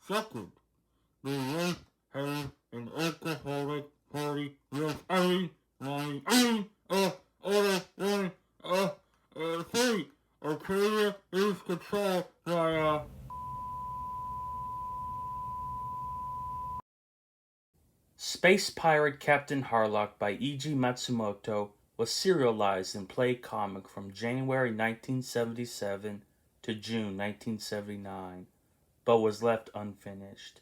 Second, they left her an alcoholic party with three. Arcadia is controlled by Space Pirate Captain Harlock by E.G. Matsumoto was serialized in Play Comic from January 1977 to June 1979, but was left unfinished.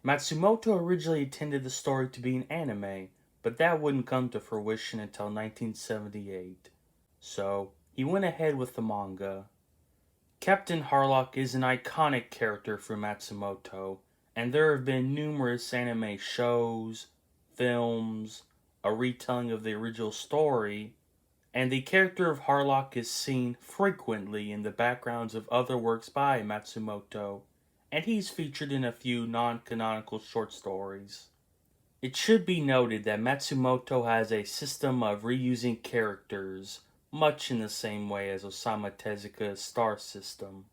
Matsumoto originally intended the story to be an anime, but that wouldn't come to fruition until 1978, so he went ahead with the manga. Captain Harlock is an iconic character for Matsumoto, and there have been numerous anime shows, films, a retelling of the original story, and the character of Harlock is seen frequently in the backgrounds of other works by Matsumoto, and he's featured in a few non-canonical short stories. It should be noted that Matsumoto has a system of reusing characters, much in the same way as Osamu Tezuka's star system.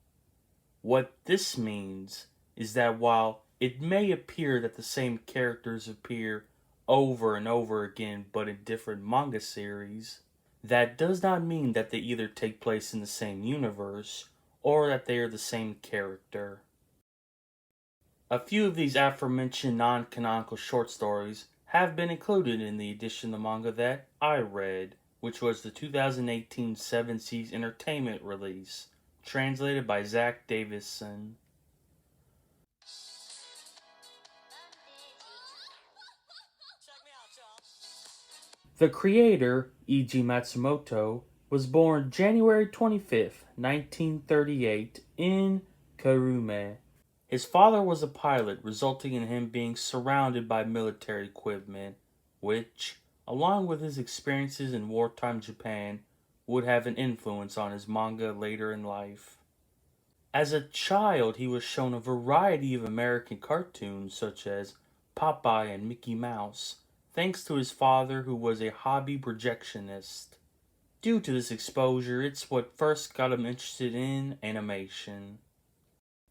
What this means is that while it may appear that the same characters appear over and over again but in different manga series, that does not mean that they either take place in the same universe or that they are the same character. A few of these aforementioned non-canonical short stories have been included in the edition of the manga that I read, which was the 2018 Seven Seas Entertainment release, translated by Zach Davison. The creator, E.G. Matsumoto, was born January 25, 1938, in Karume. His father was a pilot, resulting in him being surrounded by military equipment, which, along with his experiences in wartime Japan, would have an influence on his manga later in life. As a child, he was shown a variety of American cartoons such as Popeye and Mickey Mouse, thanks to his father who was a hobby projectionist. Due to this exposure, it's what first got him interested in animation.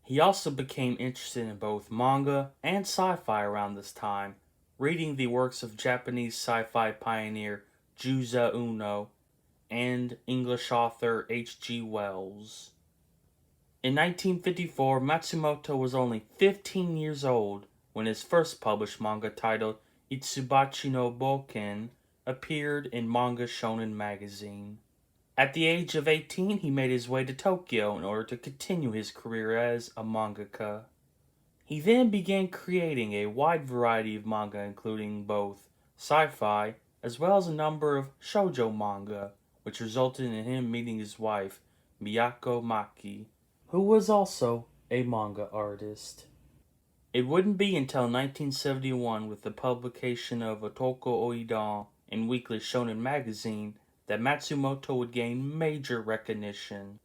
He also became interested in both manga and sci-fi around this time, reading the works of Japanese sci-fi pioneer Juza Uno and English author H.G. Wells. In 1954, Matsumoto was only 15 years old when his first published manga titled Itsubachi no Boken appeared in Manga Shonen magazine. At the age of 18, he made his way to Tokyo in order to continue his career as a mangaka. He then began creating a wide variety of manga, including both sci-fi as well as a number of shoujo manga, which resulted in him meeting his wife, Miyako Maki, who was also a manga artist. It wouldn't be until 1971, with the publication of Otoko Oidan in Weekly Shonen magazine, that Matsumoto would gain major recognition.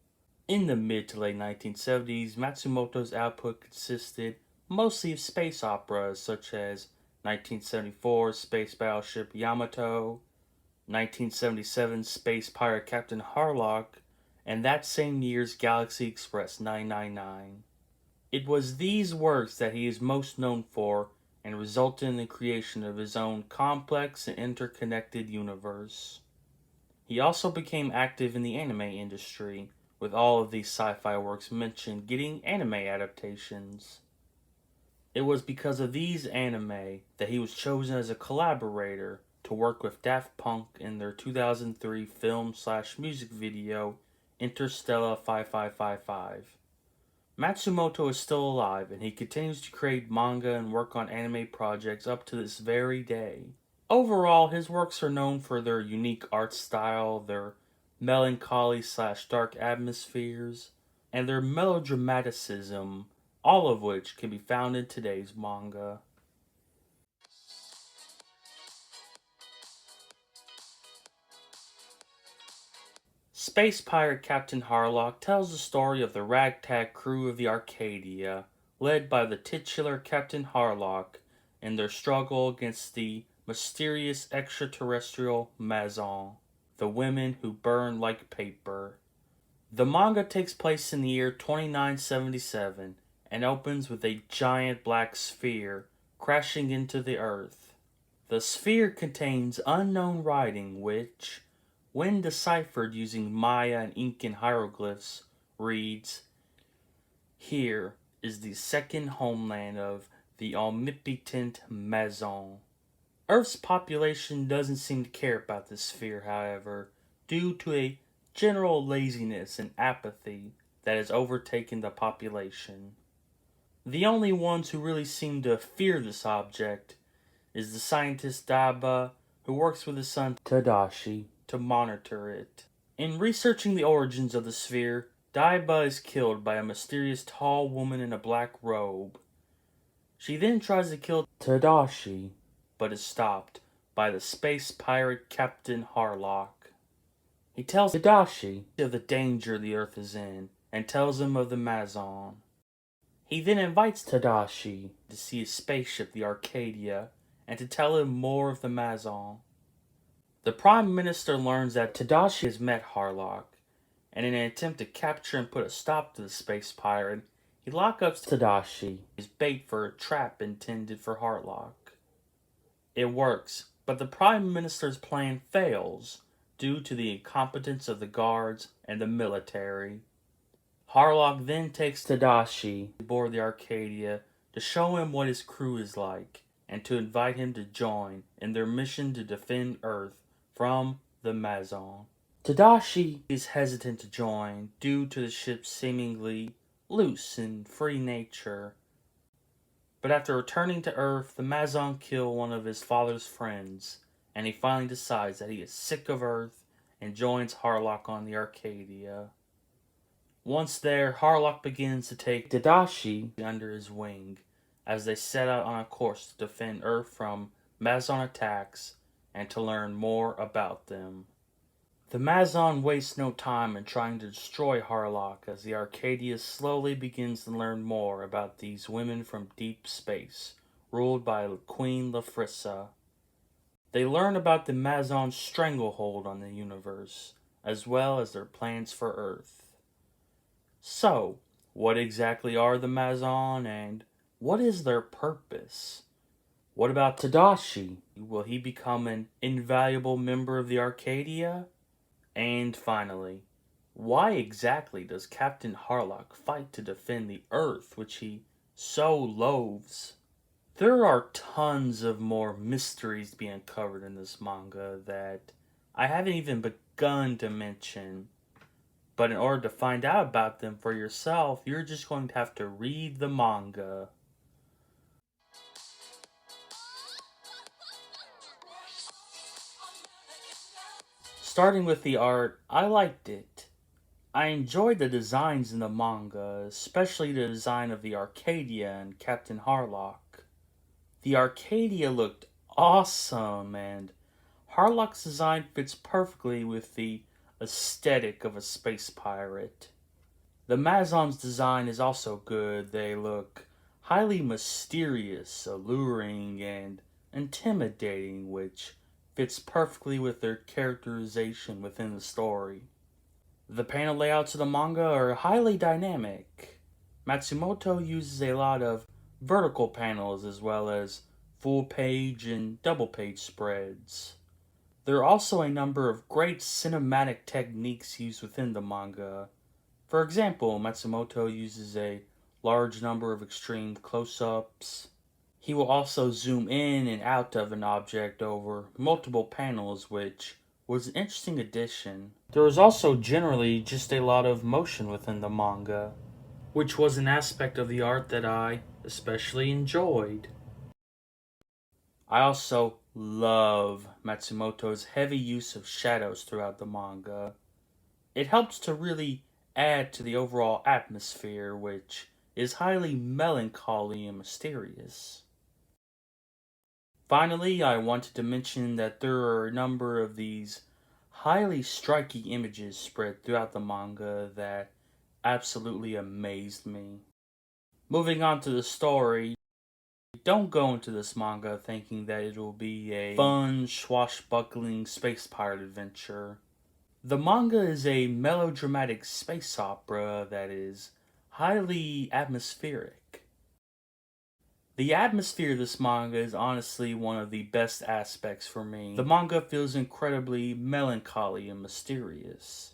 In the mid to late 1970s, Matsumoto's output consisted mostly of space operas such as 1974's Space Battleship Yamato, 1977's Space Pirate Captain Harlock, and that same year's Galaxy Express 999. It was these works that he is most known for and resulted in the creation of his own complex and interconnected universe. He also became active in the anime industry, with all of these sci-fi works mentioned getting anime adaptations. It was because of these anime that he was chosen as a collaborator to work with Daft Punk in their 2003 film/music video Interstellar 5555. Matsumoto is still alive, and he continues to create manga and work on anime projects up to this very day. Overall, his works are known for their unique art style, their melancholy/dark atmospheres, and their melodramaticism, all of which can be found in today's manga. Space pirate Captain Harlock tells the story of the ragtag crew of the Arcadia, led by the titular Captain Harlock, in their struggle against the mysterious extraterrestrial Mazon, the women who burn like paper. The manga takes place in the year 2977 and opens with a giant black sphere crashing into the earth. The sphere contains unknown writing which, when deciphered using Maya and Incan hieroglyphs, reads, "Here is the second homeland of the omnipotent Mazon." Earth's population doesn't seem to care about this sphere, however, due to a general laziness and apathy that has overtaken the population. The only ones who really seem to fear this object is the scientist Daba, who works with his son Tadashi to monitor it. In researching the origins of the sphere, Daiba is killed by a mysterious tall woman in a black robe. She then tries to kill Tadashi, but is stopped by the space pirate Captain Harlock. He tells Tadashi of the danger the Earth is in, and tells him of the Mazon. He then invites Tadashi to see his spaceship, the Arcadia, and to tell him more of the Mazon. The Prime Minister learns that Tadashi has met Harlock, and in an attempt to capture and put a stop to the space pirate, he lockups Tadashi as bait for a trap intended for Harlock. It works, but the Prime Minister's plan fails due to the incompetence of the guards and the military. Harlock then takes Tadashi aboard the Arcadia to show him what his crew is like and to invite him to join in their mission to defend Earth from the Mazon. Tadashi is hesitant to join due to the ship's seemingly loose and free nature. But after returning to Earth, the Mazon kill one of his father's friends, and he finally decides that he is sick of Earth and joins Harlock on the Arcadia. Once there, Harlock begins to take Tadashi under his wing as they set out on a course to defend Earth from Mazon attacks and to learn more about them. The Mazon wastes no time in trying to destroy Harlock as the Arcadia slowly begins to learn more about these women from deep space, ruled by Queen Lafrissa. They learn about the Mazon's stranglehold on the universe, as well as their plans for Earth. So, what exactly are the Mazon, and what is their purpose? What about Tadashi? Will he become an invaluable member of the Arcadia? And finally, why exactly does Captain Harlock fight to defend the Earth, which he so loathes? There are tons of more mysteries to be uncovered in this manga that I haven't even begun to mention. But in order to find out about them for yourself, you're just going to have to read the manga. Starting with the art, I liked it. I enjoyed the designs in the manga, especially the design of the Arcadia and Captain Harlock. The Arcadia looked awesome, and Harlock's design fits perfectly with the aesthetic of a space pirate. The Mazon's design is also good. They look highly mysterious, alluring, and intimidating, which fits perfectly with their characterization within the story. The panel layouts of the manga are highly dynamic. Matsumoto uses a lot of vertical panels as well as full page and double page spreads. There are also a number of great cinematic techniques used within the manga. For example, Matsumoto uses a large number of extreme close-ups. He will also zoom in and out of an object over multiple panels, which was an interesting addition. There was also generally just a lot of motion within the manga, which was an aspect of the art that I especially enjoyed. I also love Matsumoto's heavy use of shadows throughout the manga. It helps to really add to the overall atmosphere, which is highly melancholy and mysterious. Finally, I wanted to mention that there are a number of these highly striking images spread throughout the manga that absolutely amazed me. Moving on to the story, don't go into this manga thinking that it will be a fun, swashbuckling space pirate adventure. The manga is a melodramatic space opera that is highly atmospheric. The atmosphere of this manga is honestly one of the best aspects for me. The manga feels incredibly melancholy and mysterious.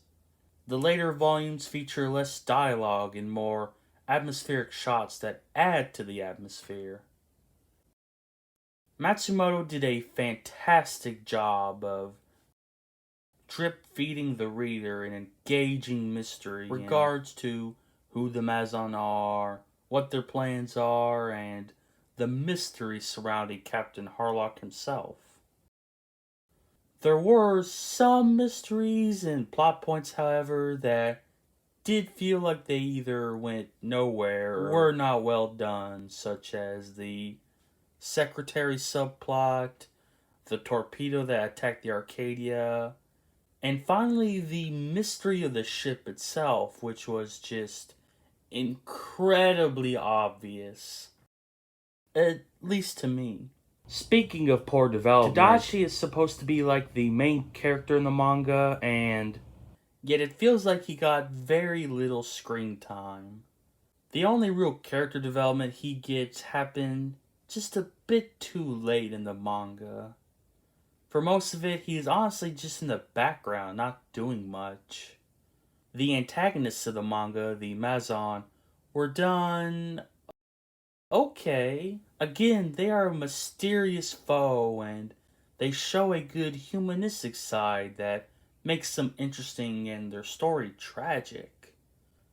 The later volumes feature less dialogue and more atmospheric shots that add to the atmosphere. Matsumoto did a fantastic job of drip feeding the reader an engaging mystery in regards to who the Mazon are, what their plans are, and the mystery surrounding Captain Harlock himself. There were some mysteries and plot points, however, that did feel like they either went nowhere or were not well done, such as the secretary subplot, the torpedo that attacked the Arcadia, and finally the mystery of the ship itself, which was just incredibly obvious. At least to me. Speaking of poor development, Tadashi is supposed to be like the main character in the manga, and yet it feels like he got very little screen time. The only real character development he gets happened just a bit too late in the manga. For most of it, he is honestly just in the background, not doing much. The antagonists of the manga, the Mazon, were done okay. Again, they are a mysterious foe, and they show a good humanistic side that makes them interesting and their story tragic.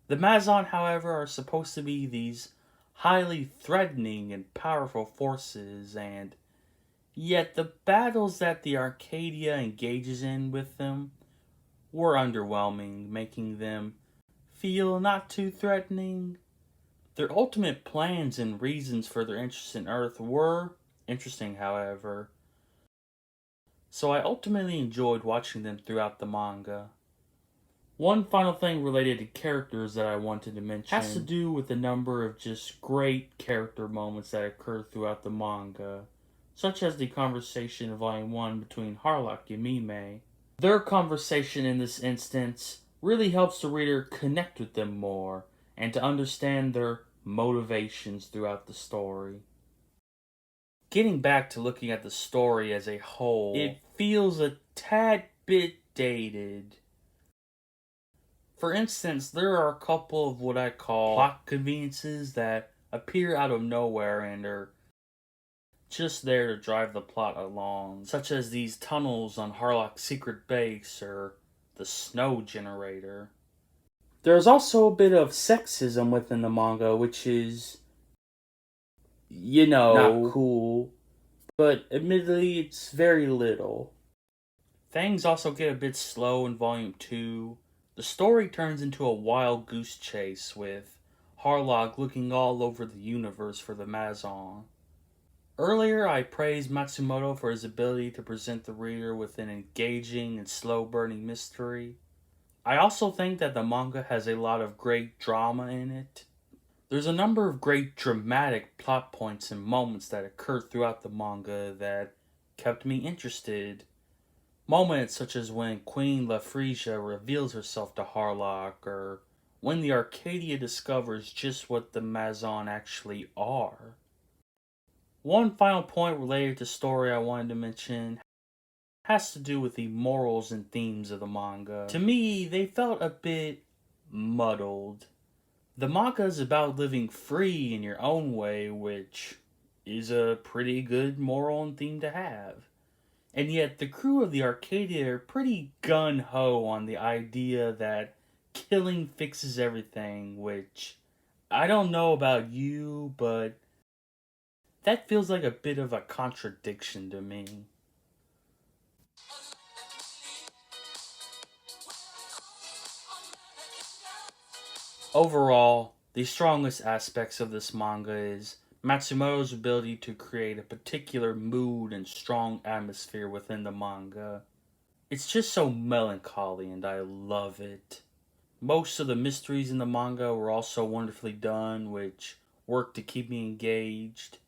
The Mazon, however, are supposed to be these highly threatening and powerful forces, and yet the battles that the Arcadia engages in with them were underwhelming, making them feel not too threatening. Their ultimate plans and reasons for their interest in Earth were interesting, however, so I ultimately enjoyed watching them throughout the manga. One final thing related to characters that I wanted to mention has to do with the number of just great character moments that occur throughout the manga, such as the conversation in Volume 1 between Harlock and Mime. Their conversation in this instance really helps the reader connect with them more and to understand their motivations throughout the story. Getting back to looking at the story as a whole, it feels a tad bit dated. For instance, there are a couple of what I call plot conveniences that appear out of nowhere and are just there to drive the plot along, such as these tunnels on Harlock's secret base or the snow generator. There's also a bit of sexism within the manga, which is, not cool, but admittedly, it's very little. Things also get a bit slow in Volume 2. The story turns into a wild goose chase with Harlock looking all over the universe for the Mazon. Earlier, I praised Matsumoto for his ability to present the reader with an engaging and slow-burning mystery. I also think that the manga has a lot of great drama in it. There's a number of great dramatic plot points and moments that occur throughout the manga that kept me interested. Moments such as when Queen Lafresia reveals herself to Harlock, or when the Arcadia discovers just what the Mazon actually are. One final point related to story I wanted to mention has to do with the morals and themes of the manga. To me, they felt a bit muddled. The manga is about living free in your own way, which is a pretty good moral and theme to have. And yet, the crew of the Arcadia are pretty gun-ho on the idea that killing fixes everything, which, I don't know about you, but that feels like a bit of a contradiction to me. Overall, the strongest aspects of this manga is Matsumoto's ability to create a particular mood and strong atmosphere within the manga. It's just so melancholy and I love it. Most of the mysteries in the manga were also wonderfully done, which worked to keep me engaged.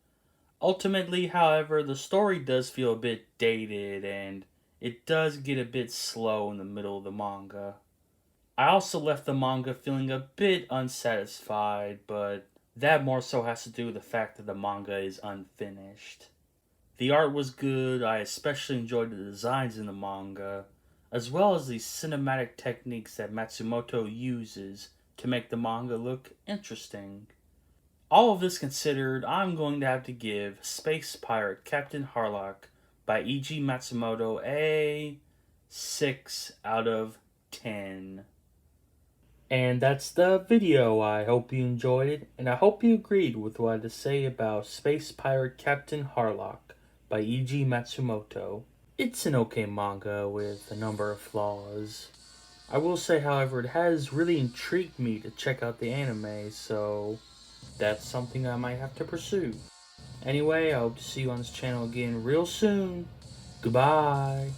Ultimately, however, the story does feel a bit dated and it does get a bit slow in the middle of the manga. I also left the manga feeling a bit unsatisfied, but that more so has to do with the fact that the manga is unfinished. The art was good, I especially enjoyed the designs in the manga, as well as the cinematic techniques that Matsumoto uses to make the manga look interesting. All of this considered, I'm going to have to give Space Pirate Captain Harlock by E.G. Matsumoto a 6 out of 10. And that's the video. I hope you enjoyed it, and I hope you agreed with what I had to say about Space Pirate Captain Harlock by E.G. Matsumoto. It's an okay manga with a number of flaws. I will say, however, it has really intrigued me to check out the anime, so that's something I might have to pursue. Anyway, I hope to see you on this channel again real soon. Goodbye.